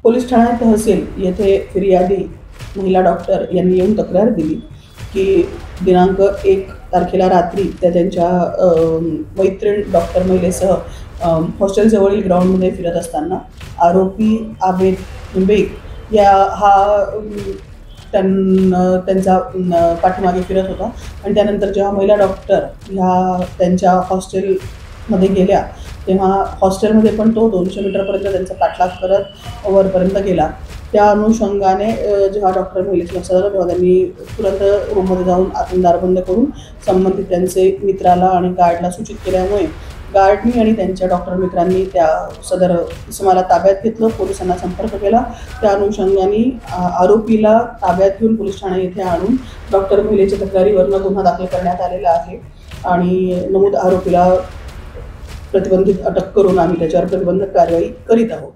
Police Thane तहसील येथे फिर्यादी महिला डॉक्टर यांनी येऊन तक्रार दिली की दिनांक 1 तारखेला रात्री त्या त्यांच्या मैत्रीण डॉक्टर महिलेसह हॉस्टेलजवळील ग्राउंडमध्ये फिरत असताना आरोपी आबेद बेग त्यांचा पाठीमागे फिरत होता आणि त्यानंतर जेव्हा महिला डॉक्टर ह्या त्यांच्या हॉस्टेलमध्ये गेल्या तेव्हा हॉस्टेलमध्ये पण तो 200 मीटरपर्यंत त्यांचा पाठलाग करत वरपर्यंत गेला. त्या अनुषंगाने जेव्हा डॉक्टर महिलेचं लक्षात आलं तेव्हा त्यांनी तुरंत रूममध्ये जाऊन आतून दार बंद करून संबंधित त्यांचे मित्राला आणि गार्डला सूचित केल्यामुळे गार्डनी आणि त्यांच्या डॉक्टर मित्रांनी त्या सदर इसमाला ताब्यात घेतलं, पोलिसांना संपर्क केला. त्या अनुषंगाने आरोपीला ताब्यात घेऊन पोलीस ठाणे येथे आणून डॉक्टर महिलेच्या तक्रारीवरनं गुन्हा दाखल करण्यात आलेला आहे आणि नमूद आरोपीला प्रतिबंधित अटक करून आम्ही त्याच्यावर प्रतिबंधक कारवाई करीत आहोत.